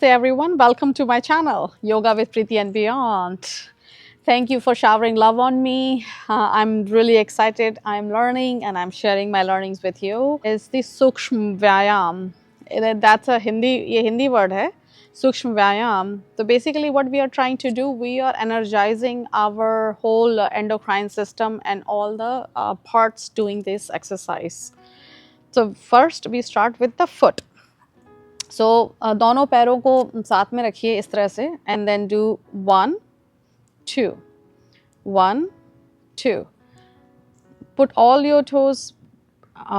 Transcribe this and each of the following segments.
Namaste everyone, welcome to my channel, Yoga with Preeti and Beyond. Thank you for showering love on me. I'm really excited. I'm learning and I'm sharing my learnings with you. Is the Sukshma Vyayam. That's a Hindi word hai. Sukshma Vyayam. So basically what we are trying to do, we are energizing our whole endocrine system and all the parts doing this exercise. So first we start with the foot. So दोनों पैरों को साथ में रखिए इस तरह से and then do 1 2 1 2. Put all your toes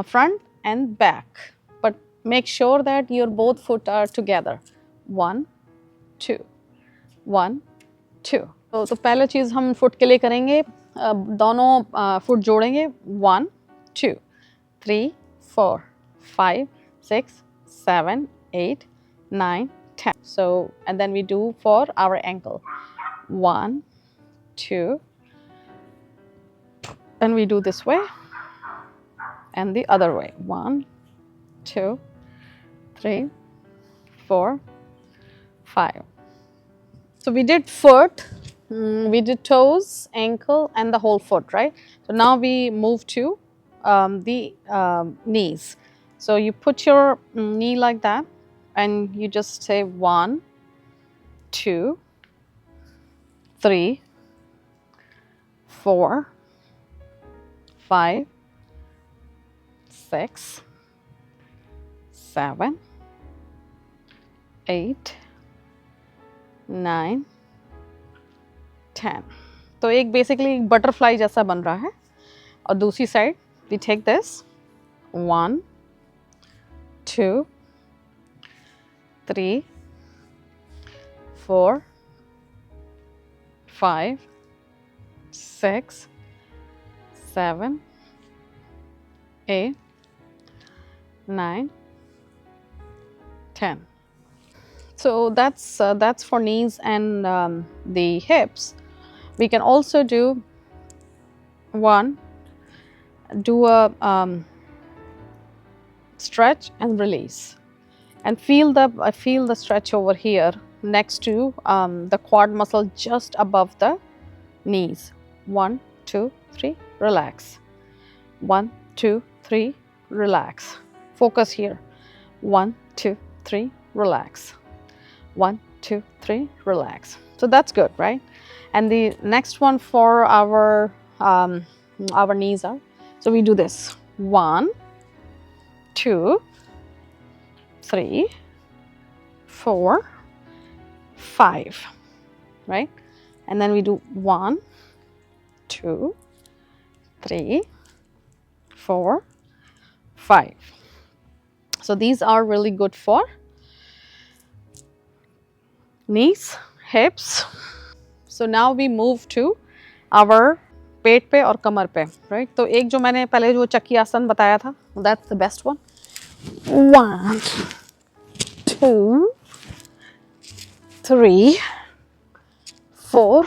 front and back, but make sure that your both foot are together. 1 2 1 2. तो पहले चीज़ हम फुट के लिए करेंगे, दोनों फुट जोड़ेंगे 1 2 3 4 5 6 7 8 9 10. So and then we do for our ankle 1 2, and we do this way and the other way 1 2 3 4 5. So we did foot, we did toes, ankle and the whole foot, right? So now we move to the knees. So you put your knee like that and you just say 1 2 3 4 5 6 7 8 9 10. तो एक basically butterfly जैसा बन रहा है और दूसरी side we take this 1 2 3 4 5 6 7 8 9 10. So that's for knees and the hips. We can also do a stretch and release, and feel the stretch over here next to the quad muscle just above the knees. 1 2 3 relax. 1 2 3 relax. Focus here. 1 2 3 relax. 1 2 3 relax. So that's good, right? And the next one for our knees are, so we do this 1 2 3 4 5, right? And then we do 1 2 3 4 5. So these are really good for knees, hips. So now we move to our पेट पे और कमर पे, right? तो एक जो मैंने पहले जो चक्की आसन बताया था, that's the best one. 1 2 3 4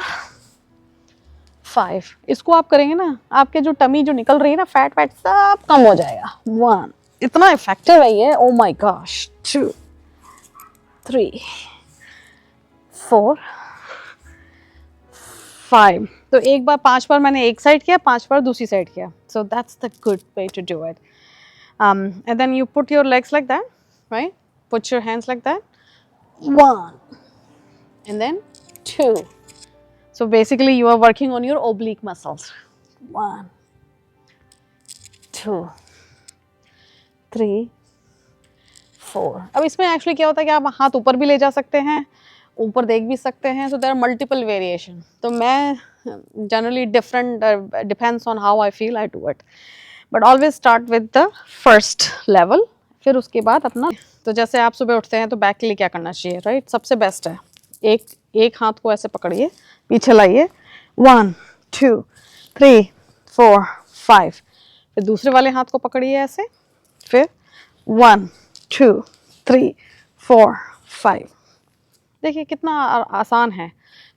5. इसको आप करेंगे ना, आपके जो टमी जो निकल रही है ना, फैट सब कम हो जाएगा. 1. इतना इफेक्टिव है ये, oh my gosh. 2 3 4 5. तो एक बार 5 बार मैंने एक साइड किया, 5 बार दूसरी साइड किया. So that's the good way to do it. And then you put your legs like that, right? Put your hands like that. 1 and then 2. So basically you are working on your oblique muscles. 1 2 3 4. अब इसमें actually क्या होता है कि आप हाथ ऊपर भी ले जा सकते हैं, ऊपर देख भी सकते हैं. So there are multiple variation. तो मैं generally different depends on how I feel I do it. But always start with the first level. फिर उसके बाद अपना, तो जैसे आप सुबह उठते हैं तो बैक के लिए क्या करना चाहिए, राइट? सबसे बेस्ट है एक हाथ को ऐसे पकड़िए, पीछे लाइए, 1 2 3 4 5. फिर दूसरे वाले हाथ को पकड़िए ऐसे, फिर 1 2 3 4 5. देखिए कितना आसान है.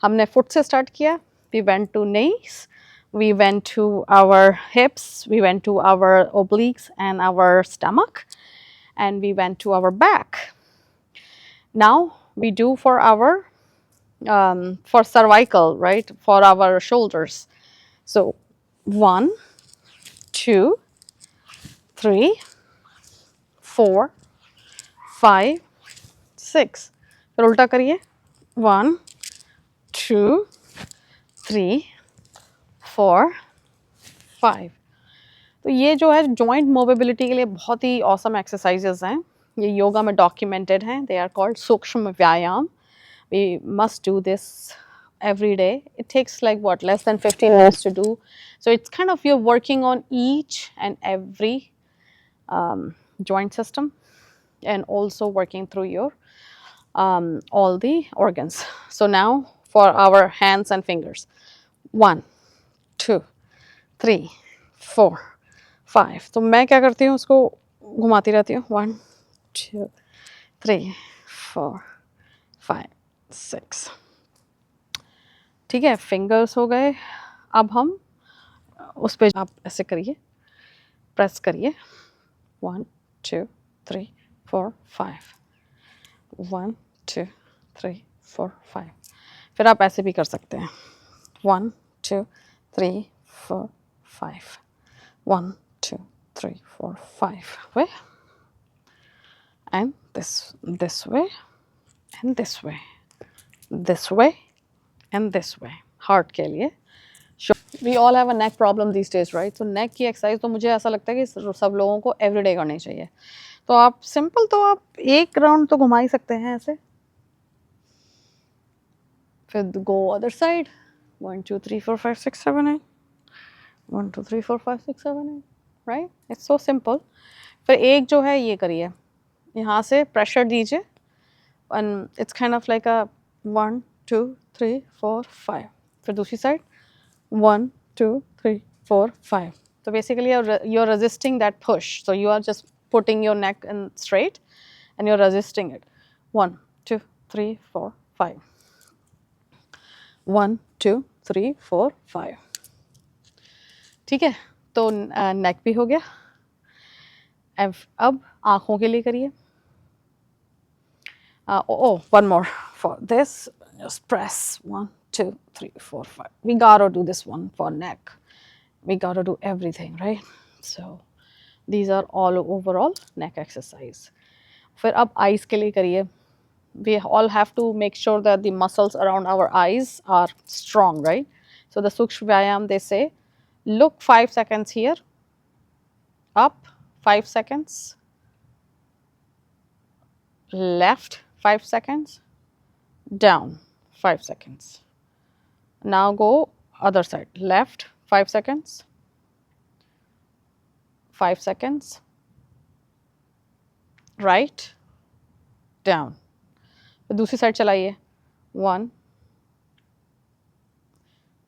हमने फुट से स्टार्ट किया, we went to knees, we went to our hips, we went to our obliques and our stomach, and we went to our back. Now we do for our for cervical, right, for our shoulders. So 1 2 3 4 5 6, फिर उल्टा करिए 1 2 3 4 5। तो ये जो है joint mobility के लिए बहुत ही ऑसम एक्सरसाइजेज हैं, ये योगा में डॉक्यूमेंटेड हैं। दे आर कॉल्ड सूक्ष्म व्यायाम। We must do this every day. It takes like what, less than 15 minutes to do. So it's kind of you're working on each and every joint system, and also working through your all the organs. So now for our hands and fingers, 1 2 3 4 5। तो मैं क्या करती हूँ, उसको घुमाती रहती हूँ, 1 2 3 4 5 6। ठीक है, फिंगर्स हो गए। अब हम उस पे आप ऐसे करिए, प्रेस करिए, 1 2 3 4 5, 1 2 3 4 5। फिर आप ऐसे भी कर सकते हैं, 1 2 3 4 5, 1 2 3 4 5 way, and this way, and this way, this way, and this way। Heart के लिए we all have a neck problem these days, right? तो नेक की एक्सरसाइज तो मुझे ऐसा लगता है कि सब लोगों को एवरीडे करनी चाहिए। तो आप सिंपल, तो आप एक राउंड तो घुमा ही सकते हैं ऐसे, फिर go other side, 1 2 3 4 5 6 7 8, 1 2 3 4 5 6 7 8, right? It's so simple. फिर एक जो है ये करिए, यहाँ से प्रेशर दीजिए, and it's kind of like अ 1 2 3 4 5। फिर दूसरी side 1 2 3 4 5। So basically you're resisting that push. So you are just putting your neck in straight and you're resisting it. 1 2 3 4 5, 1 2 3 4 5। ठीक है, तो नेक भी हो गया। अब आंखों के लिए करिए। One more for this. Just press 1 2 3 4 5। We gotta do this one for neck. We gotta do everything, right? So these are all overall neck exercise. फिर अब eyes के लिए करिए। We all have to make sure that the muscles around our eyes are strong, right? So the Sukshma Vyayam, they say, look 5 seconds here, up 5 seconds, left 5 seconds, down 5 seconds. Now go other side, left 5 seconds, 5 seconds, right, down। दूसरी side चलाइए, 1।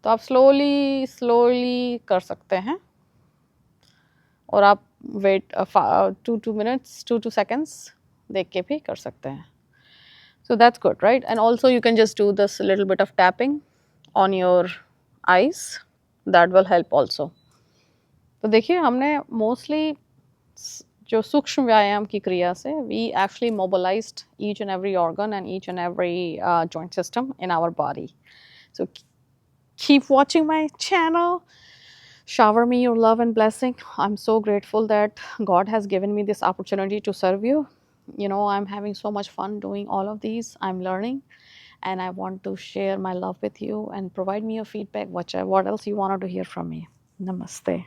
तो आप slowly कर सकते हैं, और आप wait 2 minutes 2 seconds देख के भी कर सकते हैं। So that's good, right? And also you can just do this little bit of tapping on your eyes. That will help also. तो देखिए, हमने mostly जो सूक्ष्म व्यायाम की क्रिया से we actually mobilized each and every organ and each and every joint system in our body. So keep watching my channel. Shower me your love and blessing. I'm so grateful that God has given me this opportunity to serve you. You know, I'm having so much fun doing all of these. I'm learning, and I want to share my love with you and provide me your feedback, what else you wanted to hear from me. Namaste.